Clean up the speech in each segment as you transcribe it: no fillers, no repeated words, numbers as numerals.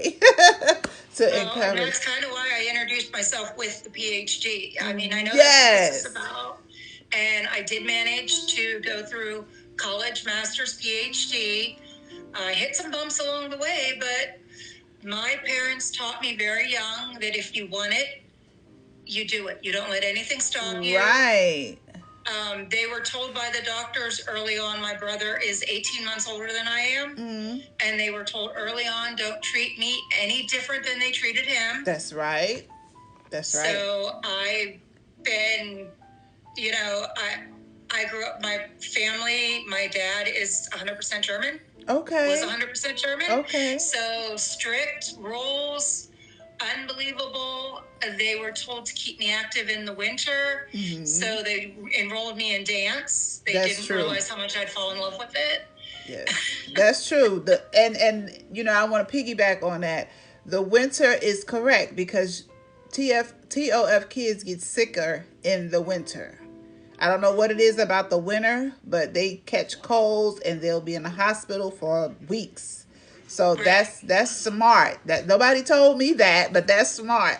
to And encourage. that's kind of why I introduced myself with the PhD. I mean, I know Yes. that's what this is about. And I did manage to go through college, master's, PhD. I hit some bumps along the way, but my parents taught me very young that if you want it, you do it. You don't let anything stop you. Right. They were told by the doctors early on, my brother is 18 months older than I am. And they were told early on, don't treat me any different than they treated him. That's right. That's right. So I've been, you know, I grew up, my family, my dad is 100% German. Okay. Was 100% German. Okay. So strict rules, unbelievable. They were told to keep me active in the winter. So they enrolled me in dance. They didn't realize how much I'd fall in love with it. Yes, that's true. And you know, I want to piggyback on that. The winter is correct because TOF kids get sicker in the winter. I don't know what it is about the winter, but they catch colds and they'll be in the hospital for weeks. So that's smart. That nobody told me that, but that's smart.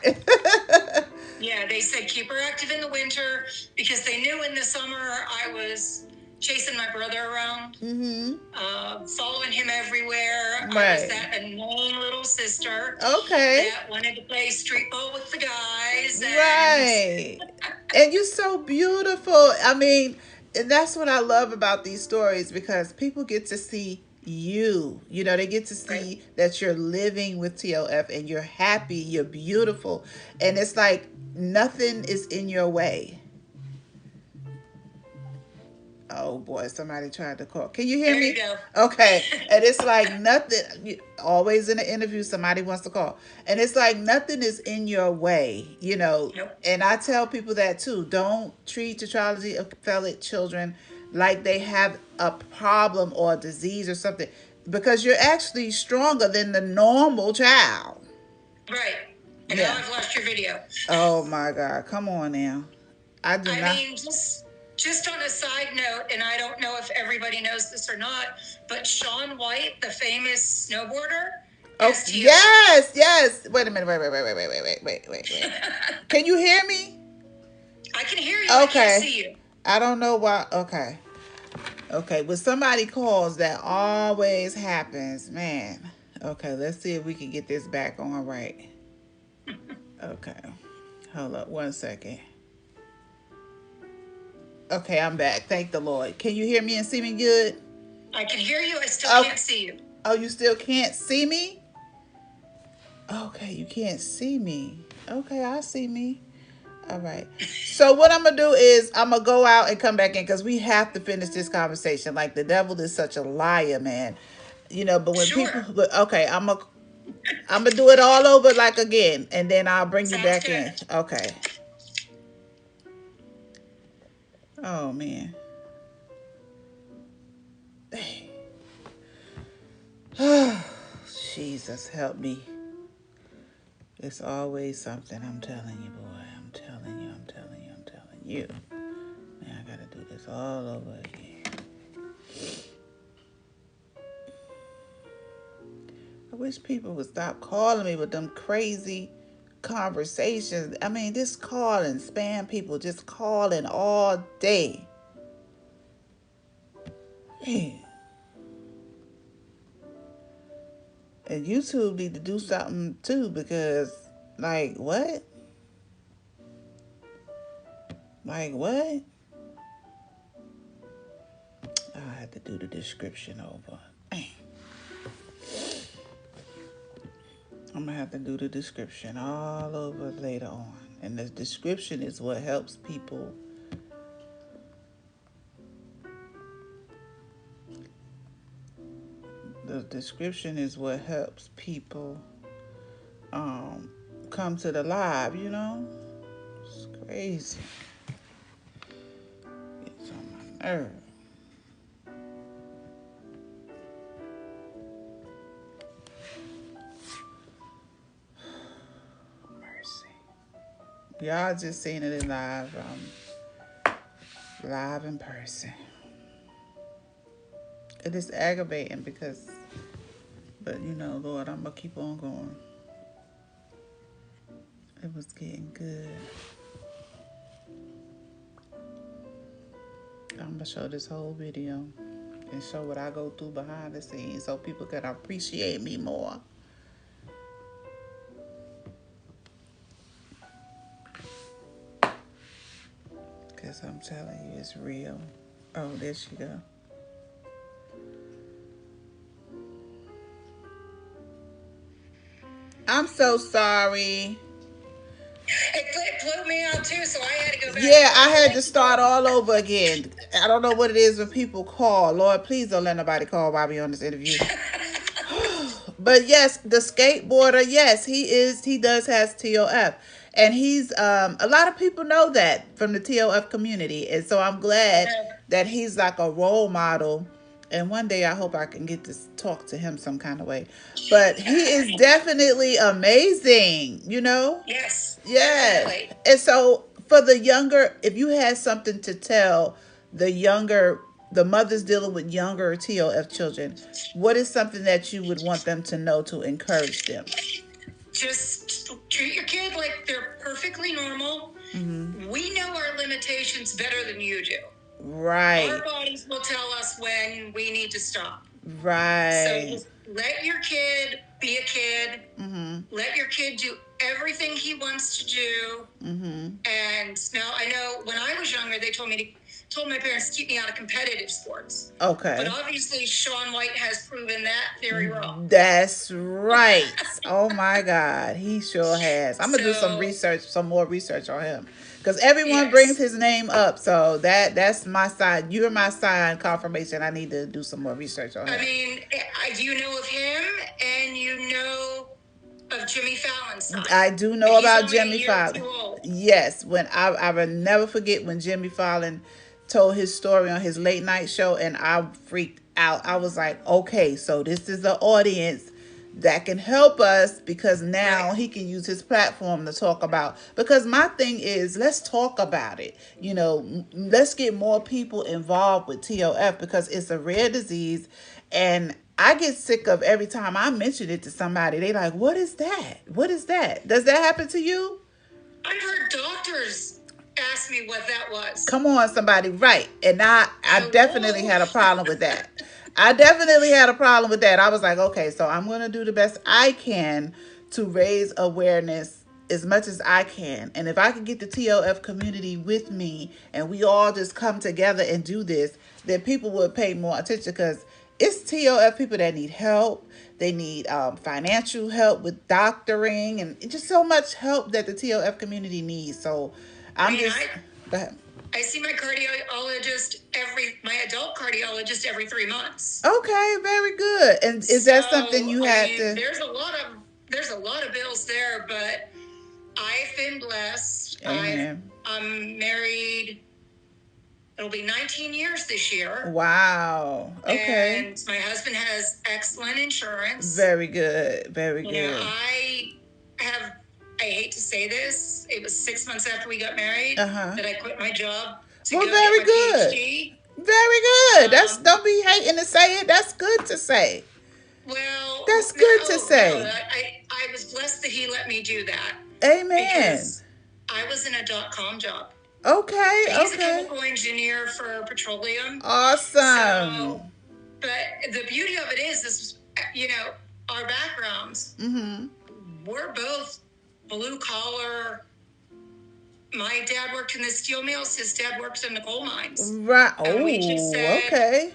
Yeah, they said keep her active in the winter because they knew in the summer I was chasing my brother around, following him everywhere. I was that annoying little sister. Okay. That wanted to play street ball with the guys. Right. And you're so beautiful. I mean, and that's what I love about these stories because people get to see you. You know, they get to see that you're living with TOF and you're happy, you're beautiful. And it's like nothing is in your way. Oh boy, somebody tried to call. Can you hear me? There you go. Okay. And it's like nothing, always in an interview, somebody wants to call. And it's like nothing is in your way, you know. Nope. And I tell people that too. Don't treat tetralogy of FALLOT children like they have a problem or a disease or something because you're actually stronger than the normal child. Right. And now I've lost your video. Oh my God. Come on now. I mean, just on a side note, and I don't know if everybody knows this or not, but Shaun White, the famous snowboarder, has TOF. Yes, yes. Wait a minute. Wait. Can you hear me? I can hear you. I can't see you. I don't know why. Okay. Okay. When somebody calls, that always happens, man. Okay. Let's see if we can get this back on right. Okay. Hold up 1 second. Okay, I'm back. Thank the Lord. Can you hear me and see me good? I can hear you. I still can't see you. Oh, you still can't see me? Okay, you can't see me. Okay, I see me. All right. So what I'm gonna do is I'm gonna go out and come back in because we have to finish this conversation. Like the devil is such a liar, man. You know, but when people, but okay, I'm gonna do it all over like again, and then I'll bring you back in. Okay. Oh man. Jesus, help me. It's always something. I'm telling you, boy. I'm telling you. Man, I gotta do this all over again. I wish people would stop calling me with them crazy conversations. I mean, just calling, spam people, just calling all day. Man. And YouTube need to do something too because, like, what? Like, what? I had to do the description over. I'm going to have to do the description all over later on. And the description is what helps people. The description is what helps people come to the live, you know? It's crazy. It's on my nerve. Y'all just seen it in live in person. It is aggravating because But Lord, I'm gonna keep on going. It was getting good. I'm gonna show this whole video and show what I go through behind the scenes so people can appreciate me more. Because I'm telling you, it's real. Oh, there she go. I'm so sorry. It blew me out too, so I had to go back. Yeah, I had to start all over again. I don't know what it is when people call. Lord, please don't let nobody call while we on this interview. But yes, the skateboarder, yes, he does has TOF. And he's a lot of people know that from the TOF community. And so I'm glad that he's like a role model. And one day I hope I can get to talk to him some kind of way. But he is definitely amazing, Yes. Yeah. Definitely. And so for the younger, if you had something to tell the mothers dealing with younger TOF children, what is something that you would want them to know to encourage them? Just treat your kid like they're perfectly normal. Mm-hmm. We know our limitations better than you do. Right. Our bodies will tell us when we need to stop. Right. So just let your kid be a kid. Mm-hmm. Let your kid do everything he wants to do. Mm-hmm. And now I know when I was younger, they told my parents to keep me out of competitive sports. Okay. But obviously Shaun White has proven that theory wrong. That's right. Oh my God. He sure has. I'm going to do some more research on him. Because everyone brings his name up. So that's my sign. You're my sign confirmation. I need to do some more research on him. I mean, you know of him and you know of Jimmy Fallon's son. I do know about Jimmy Fallon. Yes. When I will never forget when Jimmy Fallon told his story on his late night show, and I freaked out. I was like, okay, so this is the audience that can help us, because now he can use his platform to talk about, because my thing is, let's talk about it. Let's get more people involved with TOF, because it's a rare disease, and I get sick of every time I mention it to somebody, they like, what is that? What is that? Does that happen to you? I've heard doctors ask me what that was. Come on, somebody. Right. And I definitely had a problem with that. I definitely had a problem with that. I was like, okay, so I'm going to do the best I can to raise awareness as much as I can. And if I can get the TOF community with me and we all just come together and do this, then people will pay more attention, because it's TOF people that need help. They need financial help with doctoring and just so much help that the TOF community needs. So go ahead. I see my adult cardiologist every 3 months. Okay, very good. And is that something you had to? There's a lot of bills there, but I've been blessed. Amen. I'm married. It'll be 19 years this year. Wow. Okay. And my husband has excellent insurance. Very good. Very good. I hate to say this, it was 6 months after we got married that I quit my job to go very get my good. PhD. Very good. Don't be hating to say it. That's good to say. Well, that's good to say. No, I was blessed that he let me do that. Amen. Because I was in a .com job. Okay. He's a chemical engineer for petroleum. Awesome. But the beauty of it is our backgrounds. Mm-hmm. We're both blue collar. My dad worked in the steel mills. His dad works in the coal mines. Right. And we just said, okay.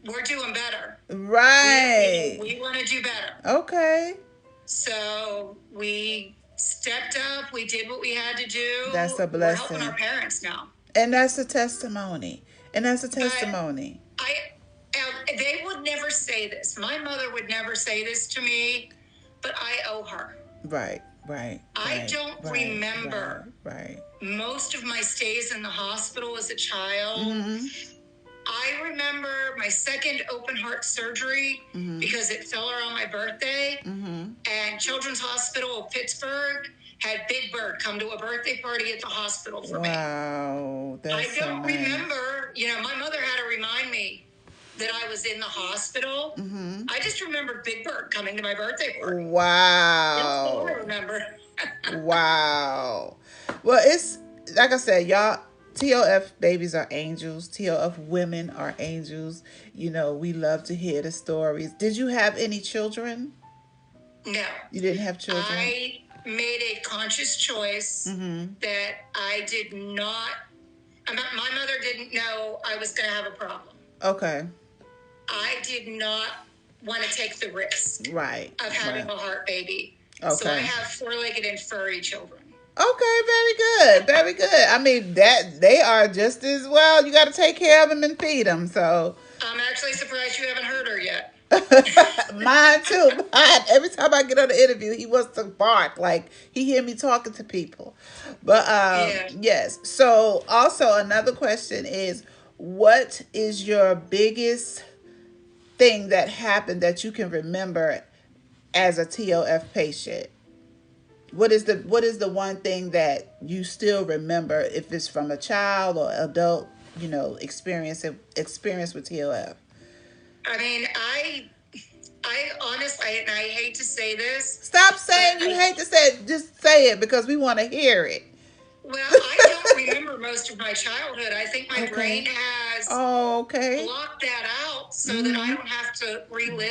We're doing better. Right. We want to do better. Okay. So we stepped up. We did what we had to do. That's a blessing. We're helping our parents now. And that's a testimony. They would never say this. My mother would never say this to me, but I owe her. Right. I don't remember most of my stays in the hospital as a child. Mm-hmm. I remember my second open heart surgery because it fell around my birthday. Mm-hmm. And Children's Hospital of Pittsburgh had Big Bird come to a birthday party at the hospital for me. Wow, that's I don't remember. My mother had to remind me, that I was in the hospital. I just remember Big Bird coming to my birthday party. Wow. That's all I remember. Wow. Well, it's like I said, y'all. TOF babies are angels. TOF women are angels. You know, we love to hear the stories. Did you have any children? No. You didn't have children? I made a conscious choice that I did not. My mother didn't know I was going to have a problem. Okay. I did not want to take the risk of having a heart baby. Okay. So I have four-legged and furry children. Okay, very good, very good. I mean, that they are just as well. You got to take care of them and feed them. So I'm actually surprised you haven't heard her yet. Mine too. Every time I get on the interview, he wants to bark like he hear me talking to people. But yes. So also another question is, what is your biggest thing that happened that you can remember as a TOF patient? What is the one thing that you still remember, if it's from a child or adult, you know, experience with TOF? I mean, I honestly, and I hate to say this. Stop saying you hate to say it. Just say it because we want to hear it. Well, I don't remember most of my childhood. I think my brain has blocked that out so that I don't have to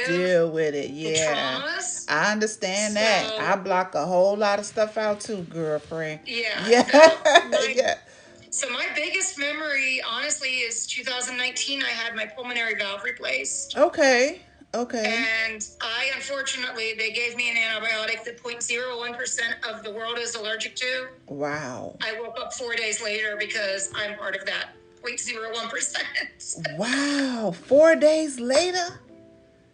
deal with it. The traumas. I understand that. I block a whole lot of stuff out too, girlfriend. Yeah. So my biggest memory, honestly, is 2019. I had my pulmonary valve replaced. Okay. And unfortunately, they gave me an antibiotic that 0.01% of the world is allergic to. Wow. I woke up 4 days later because I'm part of that 0.01%. Wow. 4 days later?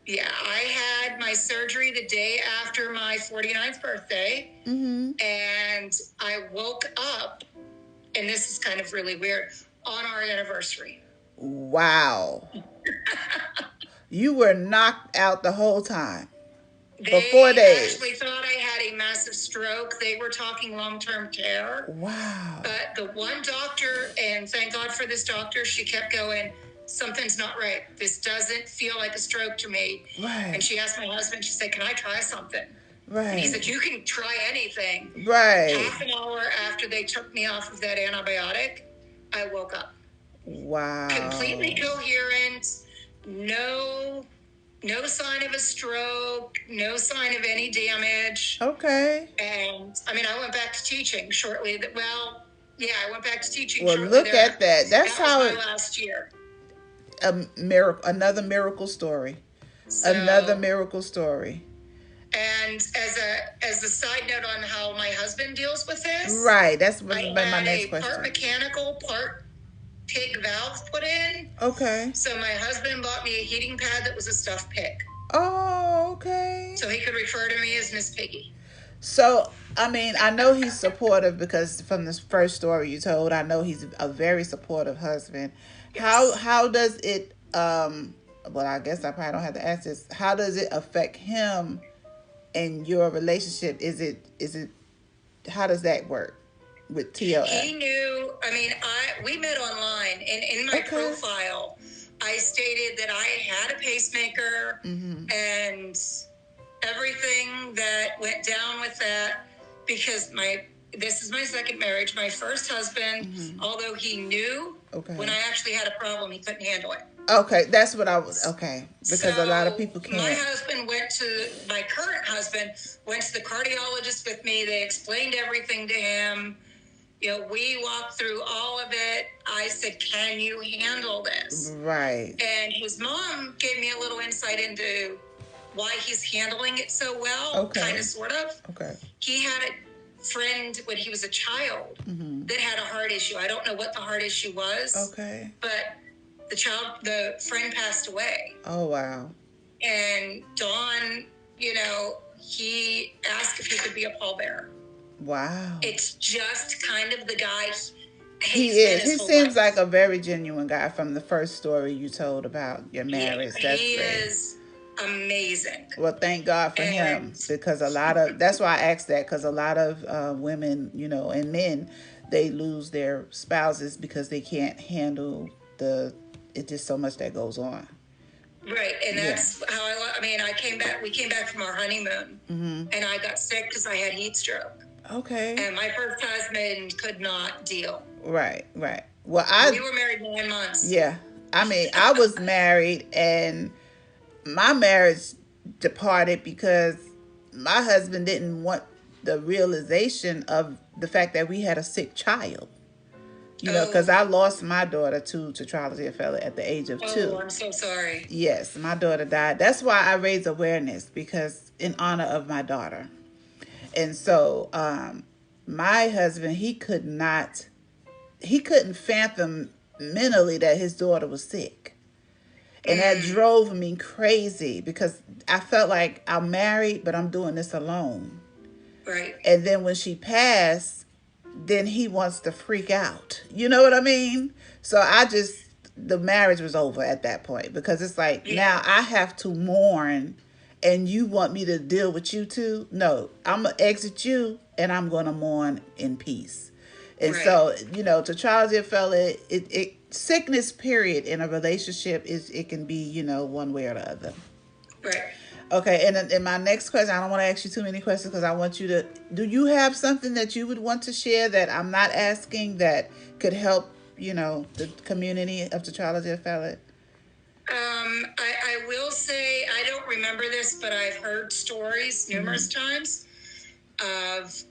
Yeah, I had my surgery the day after my 49th birthday. And I woke up, and this is kind of really weird, on our anniversary. Wow. You were knocked out the whole time. They for 4 days. Actually thought I had a massive stroke. They were talking long-term care. Wow. But the one doctor, and thank God for this doctor, she kept going, something's not right. This doesn't feel like a stroke to me. Right. And she asked my husband, she said, can I try something? Right. And he said, you can try anything. Right. Half an hour after they took me off of that antibiotic, I woke up. Wow. Completely coherent. No sign of a stroke, no sign of any damage. Okay. And I mean, I went back to teaching shortly. I went back to teaching. Well, shortly look there. at that. That's that how was my last year. A miracle, another miracle story. Another miracle story. And as a side note on how my husband deals with this, right? That's my next question. Part mechanical, part pig valve put in. Okay. So my husband bought me a heating pad that was a stuffed pig. Oh, okay. So he could refer to me as Miss Piggy. So, I mean, I know he's supportive because from this first story you told, I know he's a very supportive husband. Yes. How does it, well, I guess I probably don't have to ask this. How does it affect him and your relationship? How does that work with TOF? He knew, I mean, we met online, and in my profile, I stated that I had a pacemaker and everything that went down with that, because this is my second marriage. My first husband, although he knew when I actually had a problem, he couldn't handle it. Okay, that's what I was, because a lot of people can't. My current husband went to the cardiologist with me. They explained everything to him. You know, we walked through all of it. I said, can you handle this? Right. And his mom gave me a little insight into why he's handling it so well, kind of, sort of. Okay. He had a friend when he was a child that had a heart issue. I don't know what the heart issue was. Okay. But the friend passed away. Oh, wow. And Don, he asked if he could be a pallbearer. Wow. It's just kind of the guy he is. He seems like a very genuine guy from the first story you told about your marriage. Yeah, he is amazing. Well, thank God for him, because that's why I asked that, because a lot of women, and men, they lose their spouses because they can't handle it's just so much that goes on. Right, and Yeah. that's how I mean, we came back from our honeymoon, and I got sick because I had heat stroke. Okay. And my first husband could not deal. Right. Well, we were married 9 months. Yeah. I mean, I was married, and my marriage departed because my husband didn't want the realization of the fact that we had a sick child. You know, because I lost my daughter to TETRALOGY at the age of 2. Oh, I'm so sorry. Yes, my daughter died. That's why I raise awareness, because in honor of my daughter. And so my husband, he couldn't fathom mentally that his daughter was sick. And that drove me crazy, because I felt like I'm married, but I'm doing this alone. Right. And then when she passed, then he wants to freak out. You know what I mean? So the marriage was over at that point, because it's like, now I have to mourn, and you want me to deal with you too? No, I'm going to exit you, and I'm going to mourn in peace. And so, TETRALOGY, sickness period in a relationship it can be, one way or the other. Right. Okay, and in my next question, I don't want to ask you too many questions, because I want you to, do you have something that you would want to share that I'm not asking that could help, the community of TETRALOGY? I will say, I don't remember this, but I've heard stories numerous times of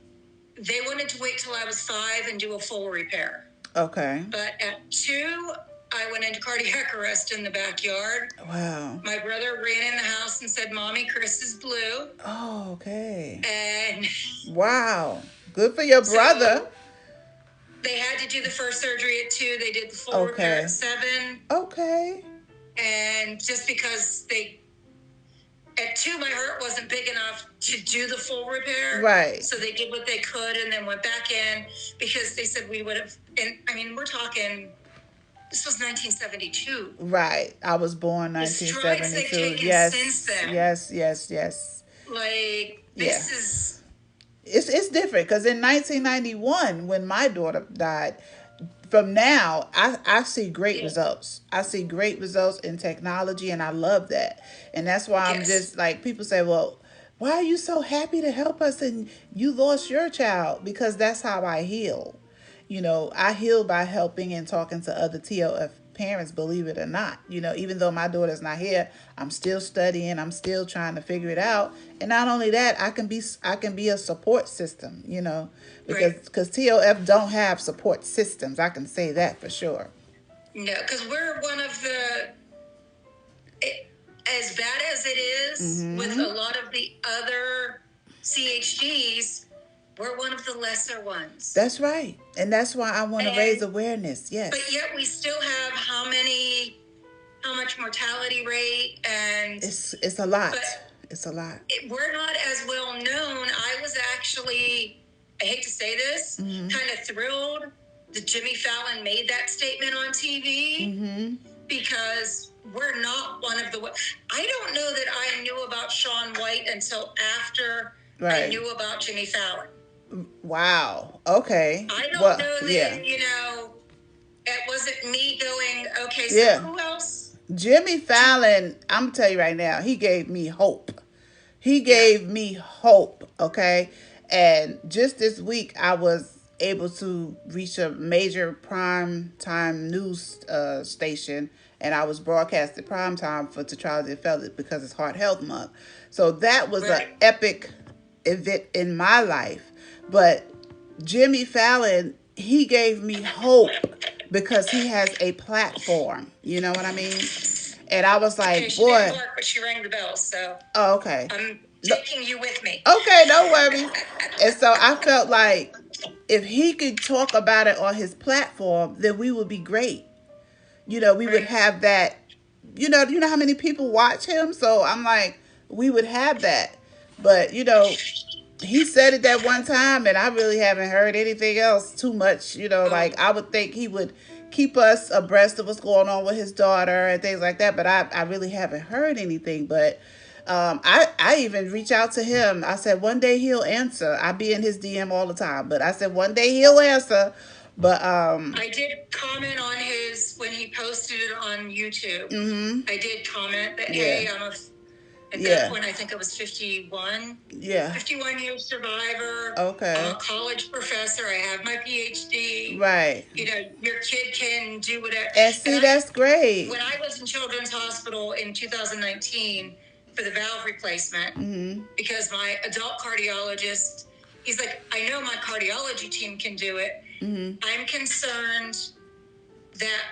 they wanted to wait till I was 5 and do a full repair. Okay. But at 2, I went into cardiac arrest in the backyard. Wow. My brother ran in the house and said, "Mommy, Chris is blue." Oh, okay. And wow. Good for your brother. So they had to do the first surgery at 2. They did the full repair at 7. Okay. And just because at 2, my heart wasn't big enough to do the full repair. Right. So they did what they could and then went back in, because they said we would have, and I mean, we're talking, this was 1972. Right. I was born 1972. The strides they've taken since then. Yes. Like, this is... It's different, because in 1991, when my daughter died, from now, I see great results. I see great results in technology, and I love that. And that's why I'm just like, people say, well, why are you so happy to help us and you lost your child? Because that's how I heal. I heal by helping and talking to other TOF parents, believe it or not. Even though my daughter's not here, I'm still studying. I'm still trying to figure it out. And not only that, I can be a support system, because TOF don't have support systems. I can say that for sure. No, because we're one of as bad as it is with a lot of the other CHDs, we're one of the lesser ones. That's right. And that's why I want to raise awareness. Yes. But yet we still have how much mortality rate, and it's a lot. It's a lot. We're not as well known. I was actually, I hate to say this, kind of thrilled that Jimmy Fallon made that statement on TV, because we're not one of the... I don't know that I knew about Shaun White until after I knew about Jimmy Fallon. Wow. Okay. I don't know that, it wasn't me going, okay, so who else? Jimmy Fallon, I'm going to tell you right now, he gave me hope. He gave me hope, okay? And just this week, I was able to reach a major prime time news station, and I was broadcasted prime time for TETRALOGY because it's Heart Health Month. So that was an epic event in my life. But Jimmy Fallon, he gave me hope because he has a platform. You know what I mean? And I was like, she didn't work, but she rang the bell, so... Oh, okay. I'm taking you with me. Okay, no worries. And so I felt like if he could talk about it on his platform, then we would be great. We would have that, you know how many people watch him? So I'm like, we would have that. But, he said it that one time, and I really haven't heard anything else too much. Like, I would think he would keep us abreast of what's going on with his daughter and things like that. But I really haven't heard anything. But I even reach out to him. I said, one day he'll answer. I be in his DM all the time. But I said, one day he'll answer. But I did comment on his when he posted it on YouTube. I did comment that hey, I'm a at that point I think I was 51. Yeah. 51-year survivor. Okay. I'm a college professor. I have my PhD. Right. You know, your kid can do whatever. And see, that's great. When I was in Children's Hospital in 2019 for the valve replacement, because my adult cardiologist, he's like, I know my cardiology team can do it. I'm concerned that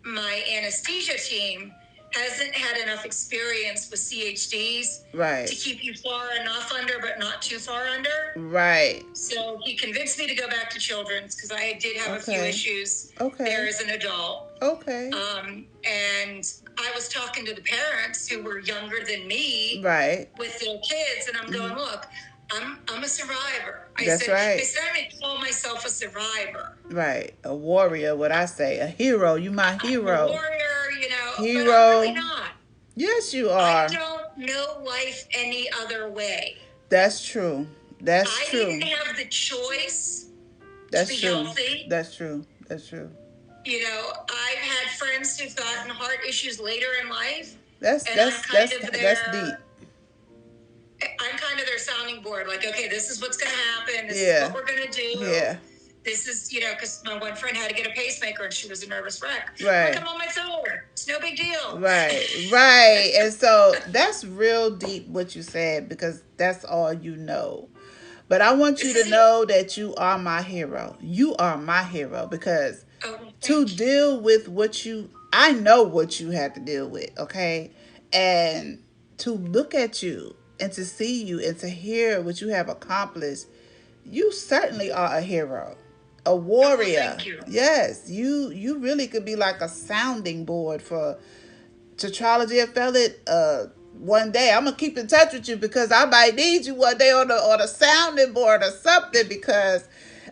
my anesthesia team hasn't had enough experience with CHDs to keep you far enough under, but not too far under. Right. So he convinced me to go back to Children's because I did have a few issues there as an adult. Okay. And I was talking to the parents who were younger than me with their kids, and I'm going, look, I'm a survivor. That's right. I said I'm going to call myself a survivor. Right. A warrior, what I say. A hero. You my hero. A warrior, you know. Hero. But I'm really not. Yes, you are. I don't know life any other way. That's true. That's true. I didn't have the choice to be healthy. That's true. That's true. You know, I've had friends who've gotten heart issues later in life. That's deep. I'm kind of their sounding board. Like, okay, this is what's going to happen. This is what we're going to do. Yeah. This is, you know, because my one friend had to get a pacemaker and she was a nervous wreck. Right. Like, I'm on my phone. It's no big deal. Right. And so that's real deep what you said, because that's all you know. But I want you to know that you are my hero. You are my hero, because to deal with I know what you had to deal with, okay? And to look at you and to see you and to hear what you have accomplished, you certainly are a hero. A warrior. Thank you. Yes, you really could be like a sounding board for Tetralogy and FALLOT. One day I'm gonna keep in touch with you, because I might need you one day on a sounding board or something, because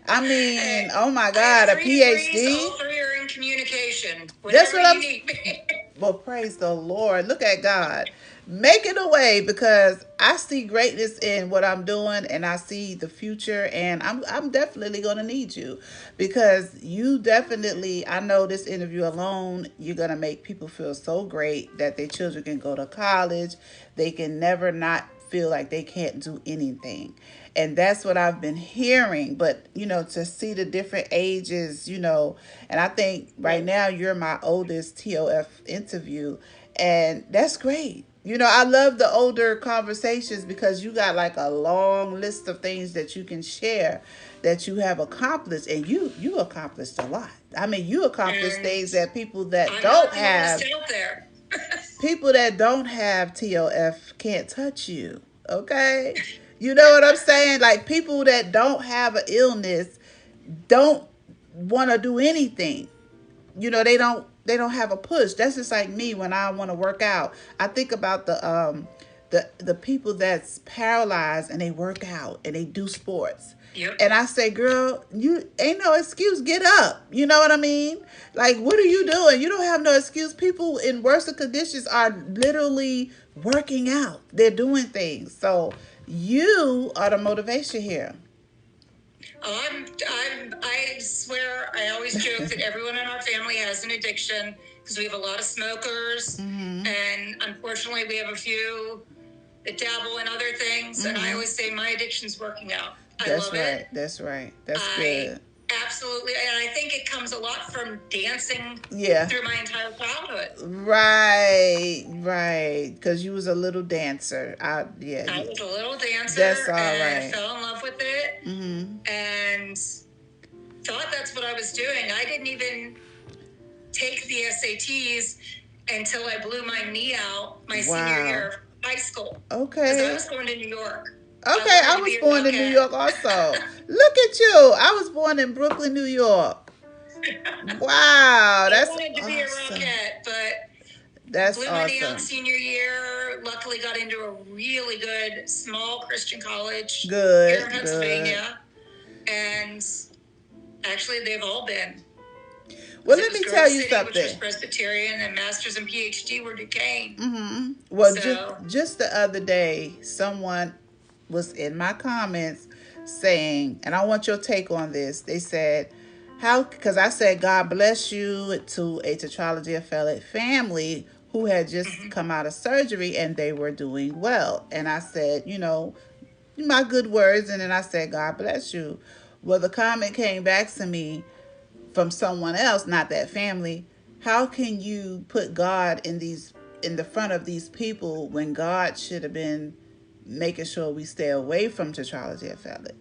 I mean, oh my God, a PhD. All three are in communication. That's what I'm. Need me. Well, praise the Lord. Look at God making a way, because I see greatness in what I'm doing, and I see the future, and I'm definitely going to need you, because you definitely, I know this interview alone, you're going to make people feel so great that their children can go to college. They can never not feel like they can't do anything. And that's what I've been hearing. But, you know, to see the different ages, you know, and I think right now you're my oldest TOF interview, and that's great. You know, I love the older conversations, because you got like a long list of things that you can share that you have accomplished, and you accomplished a lot. I mean, you accomplished things that people that don't have, people that don't have TOF can't touch you. Okay. You know what I'm saying? Like, people that don't have an illness don't want to do anything. You know, they don't have a push. That's just like me when I want to work out. I think about the people that's paralyzed and they work out and they do sports. Yep. And I say, girl, you ain't no excuse. Get up. You know what I mean? Like, what are you doing? You don't have no excuse. People in worse conditions are literally working out. They're doing things. So you are the motivation here. I swear, I always joke that everyone in our family has an addiction, because we have a lot of smokers, and unfortunately we have a few that dabble in other things, and I always say my addiction's working out. I love it. That's right. That's good. Absolutely. And I think it comes a lot from dancing through my entire childhood. Right. Because you was a little dancer. I was a little dancer. That's all and right. I fell in love with it. And thought that's what I was doing. I didn't even take the SATs until I blew my knee out my senior year of high school. Okay. Because I was going to New York. Okay, I was born in New York also. Look at you. I was born in Brooklyn, New York. Wow, that's awesome. I wanted to be a Rockette, but that's blew my knee out senior year. Luckily got into a really good small Christian college here in Pennsylvania. And actually, they've all been. Well, let me tell you something. Which was Presbyterian, and Masters and PhD were Duquesne. Well, just the other day, someone was in my comments saying, and I want your take on this. They said, How? Because I said, God bless you to a Tetralogy of FALLOT family who had just come out of surgery and they were doing well. And I said, my good words. And then I said, God bless you. Well, the comment came back to me from someone else, not that family. How can you put God in the front of these people when God should have been making sure we stay away from Tetralogy of FALLOT?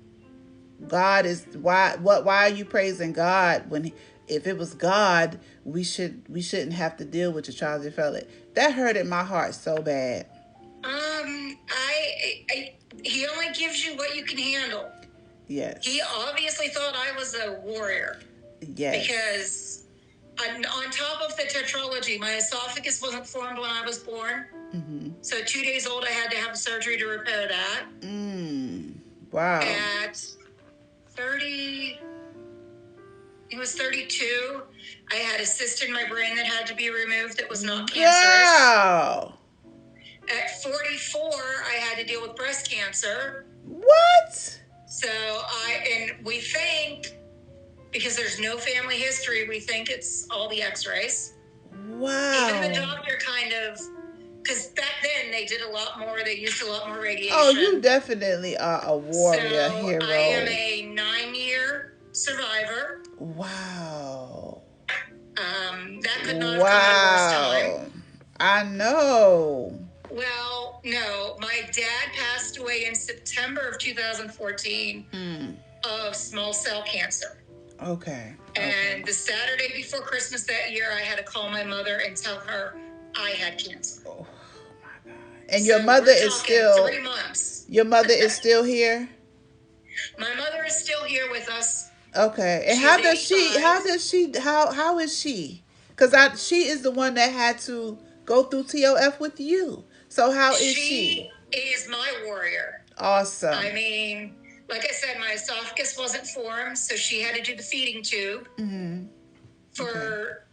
God is why are you praising God when if it was God, we shouldn't have to deal with Tetralogy of FALLOT. That hurted my heart so bad. He only gives you what you can handle. Yes. He obviously thought I was a warrior. Yes. Because on top of the tetralogy, my esophagus wasn't formed when I was born. So 2 days old, I had to have surgery to repair that. Wow. At 30, it was 32, I had a cyst in my brain that had to be removed that was not cancerous. Wow. At 44, I had to deal with breast cancer. What? So we think, because there's no family history, we think it's all the x-rays. Wow. Even the doctor because back then they did a lot more, they used a lot more radiation. Oh, you definitely are a warrior hero. I am a 9-year survivor. Wow. That could not have come at a worse time. I know. Well, no, my dad passed away in September of 2014 of small cell cancer. Okay. And the Saturday before Christmas that year, I had to call my mother and tell her I had cancer. Oh my God. And your mother is still 3 months. Your mother is still here? My mother is still here with us. Okay. And how is she? Because she is the one that had to go through TOF with you. So how is she? She is my warrior. Awesome. I mean, like I said, my esophagus wasn't formed, so she had to do the feeding tube. For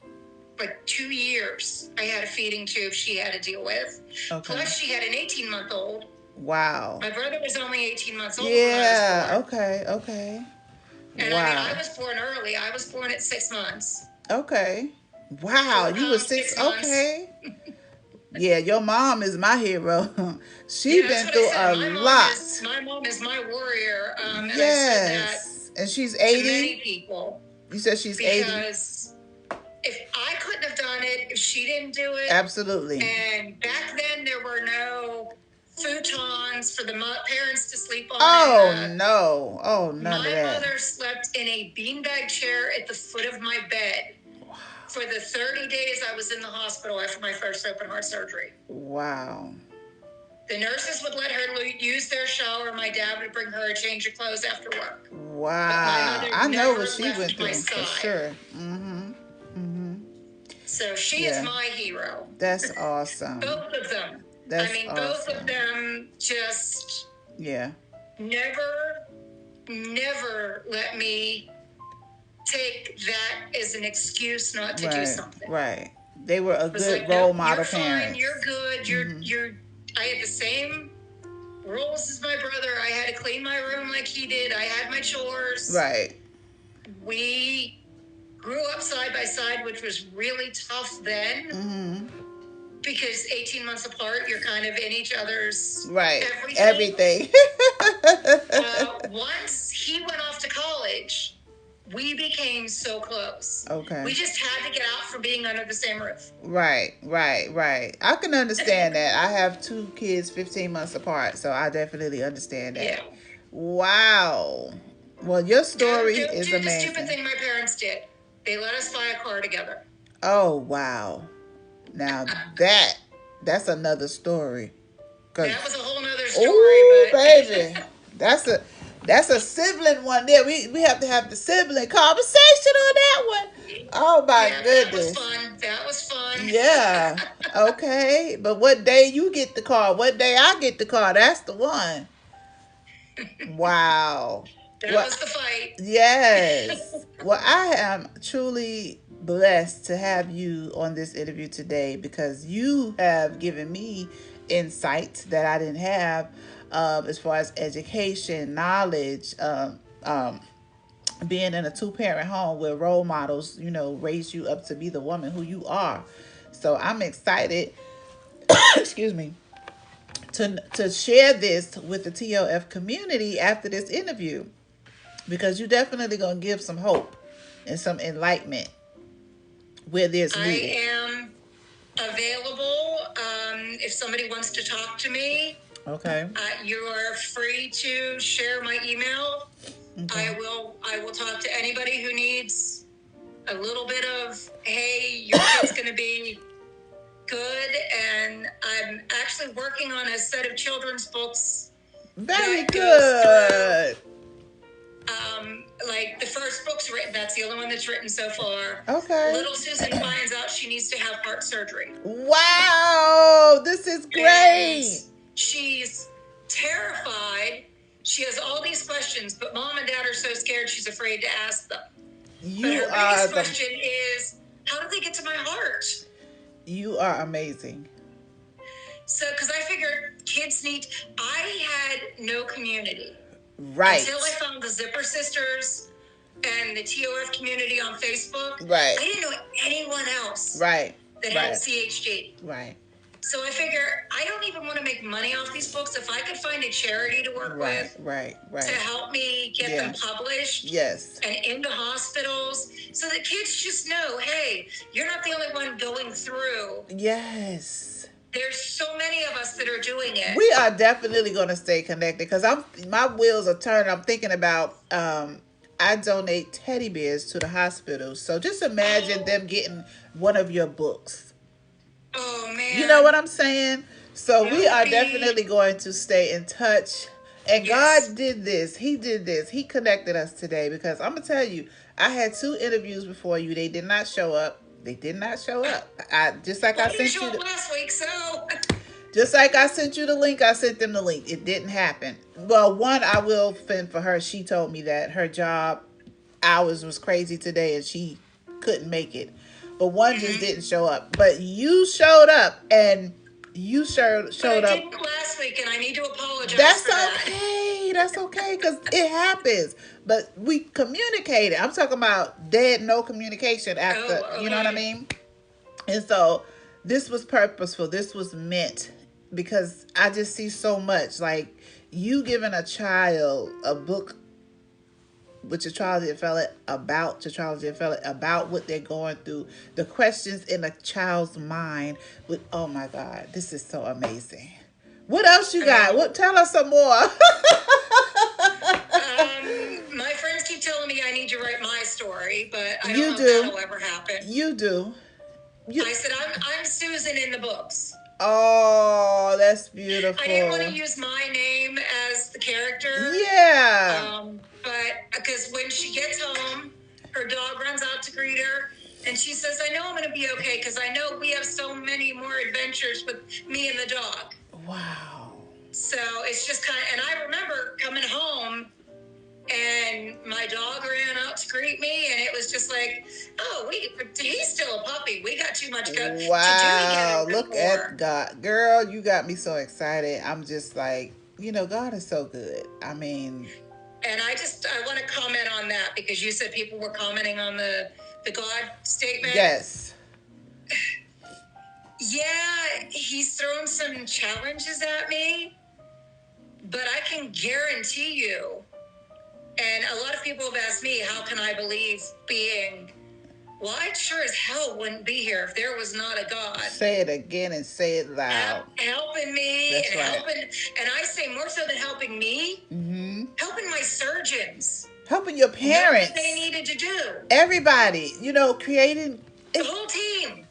like 2 years. I had a feeding tube she had to deal with. Okay. Plus, she had an 18-month-old. Wow. My brother was only 18 months old when I was born. Okay. And I was born early. I was born at 6 months. Okay. Wow, you were 6 okay. Yeah, your mom is my hero. She's been through a lot. My mom is my warrior. Yes. And I said that and she's 80? To many people. You said she's 80? Because if I couldn't have done it, if she didn't do it. Absolutely. And back then, there were no futons for the parents to sleep on. Oh, no. Oh, none of that. My mother slept in a beanbag chair at the foot of my bed. For the 30 days I was in the hospital after my first open heart surgery. Wow. The nurses would let her use their shower. My dad would bring her a change of clothes after work. Wow. I know what she went through, for sure. So she is my hero. That's awesome. Both of them. That's awesome. Both of them just never let me take that as an excuse not to do something. Right. They were a good role model You're fine, parent. you're good. I had the same rules as my brother. I had to clean my room like he did. I had my chores. Right. We grew up side by side, which was really tough then. Because 18 months apart, you're kind of in each other's everything. Once he went off to college, we became so close. Okay. We just had to get out from being under the same roof. Right. I can understand that. I have 2 kids 15 months apart, so I definitely understand that. Yeah. Wow. Well, your story is amazing. The stupid thing my parents did. They let us buy a car together. Oh, wow. Now that's another story. That was a whole nother story. Ooh, baby. That's a sibling one there. We have to have the sibling conversation on that one. Oh my goodness. That was fun. Yeah. Okay. But what day you get the car? What day I get the car? That's the one. Wow. That was the fight. Yes. Well, I am truly blessed to have you on this interview today because you have given me insights that I didn't have as far as education, knowledge, being in a two-parent home where role models, raise you up to be the woman who you are. So I'm excited, excuse me, to share this with the TOF community after this interview, because you're definitely going to give some hope and some enlightenment where there's needed. I am available if somebody wants to talk to me. Okay. You are free to share my email. Okay. I will talk to anybody who needs a little bit of, hey, your kid's going to be good. And I'm actually working on a set of children's books. Very good. Like the first book's written. That's the only one that's written so far. Okay. Little Susan finds out she needs to have heart surgery. Wow, this is great. And she's terrified. She has all these questions, but mom and dad are so scared she's afraid to ask them. But her biggest question is, how do they get to my heart? You are amazing. So, because I figured kids need... I had no community. Right. Until I found the Zipper Sisters and the TOF community on Facebook. Right. I didn't know anyone else. Right. That had CHD. Right. So I figure I don't even want to make money off these books. If I could find a charity to work with, to help me get them published, and into hospitals, so that kids just know, hey, you're not the only one going through. Yes. There's so many of us that are doing it. We are definitely going to stay connected, because my wheels are turning. I'm thinking about I donate teddy bears to the hospital. So just imagine them getting one of your books. Oh, man. You know what I'm saying? So we are definitely going to stay in touch. And God did this. He did this. He connected us today, because I'm going to tell you, I had 2 interviews before you. They did not show up. Just like I sent you last week, so just like I sent you the link, I sent them the link. It didn't happen. Well, one, I will fend for her. She told me that her job hours was crazy today and she couldn't make it. But one just didn't show up. But you showed up, and you showed up. I didn't last week, and I need to apologize. That's for okay. That's okay, because it happens. But we communicated. I'm talking about no communication after. You know what I mean? And so this was purposeful. This was meant, because I just see so much. Like, you giving a child a book with Tetralogy and FALLOT about what they're going through, the questions in a child's mind. Oh my God, this is so amazing. What else you got? Tell us some more. My friends keep telling me I need to write my story, but I don't know if that'll ever happen. You do. I said I'm Susan in the books. Oh, that's beautiful. I didn't want to use my name as the character. Yeah. But because when she gets home, her dog runs out to greet her, and she says, I know I'm going to be okay, because I know we have so many more adventures with me and the dog. Wow. So it's just kind of, and I remember coming home, and my dog ran out to greet me, and it was just like, oh, he's still a puppy. We got too much to do together. Wow, look at God. Girl, you got me so excited. I'm just like, God is so good. I mean... And I want to comment on that, because you said people were commenting on the God statement. Yes. Yeah, he's thrown some challenges at me, but I can guarantee you, and a lot of people have asked me, how can I believe being... Well, I sure as hell wouldn't be here if there was not a God. Say it again and say it loud. Helping me. That's right. Helping, and I say more so than helping me, helping my surgeons. Helping your parents. What they needed to do. Everybody, creating... The whole team.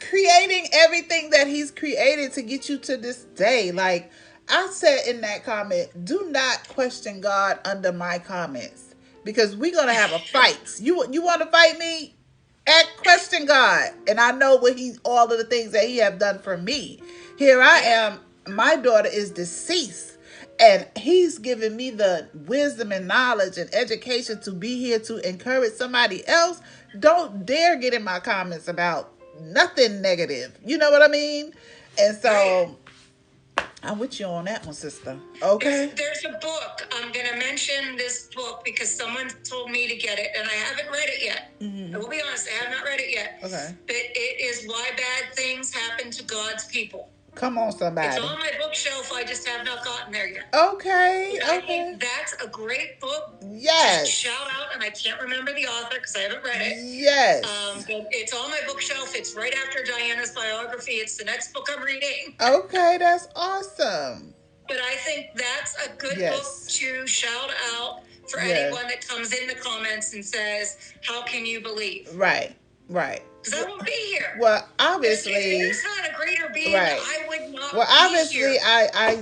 Creating everything that he's created to get you to this day. Like I said in that comment, do not question God under my comments, because we're going to have a fight. You want to fight me? Question God. And I know all of the things that he have done for me. Here I am. My daughter is deceased, and he's given me the wisdom and knowledge and education to be here to encourage somebody else. Don't dare get in my comments about nothing negative. You know what I mean? And so I'm with you on that one, sister. Okay. There's a book. I'm going to mention this book because someone told me to get it, and I haven't read it yet. I will be honest, I have not read it yet. Okay. But it is Why Bad Things Happen to God's People. Come on, somebody. It's on my bookshelf. I just have not gotten there yet. Okay. I Okay. think that's a great book. Yes. Just shout out, and I can't remember the author because I haven't read it. Yes. But it's on my bookshelf. It's right after Diana's biography. It's the next book I'm reading. Okay, that's awesome. But I think that's a good Yes. book to shout out for Yes. anyone that comes in the comments and says, "How can you believe?" Right. Right. Because I won't be here. Well, obviously, if there's not a greater being, right. I would not. Well, be obviously, here. I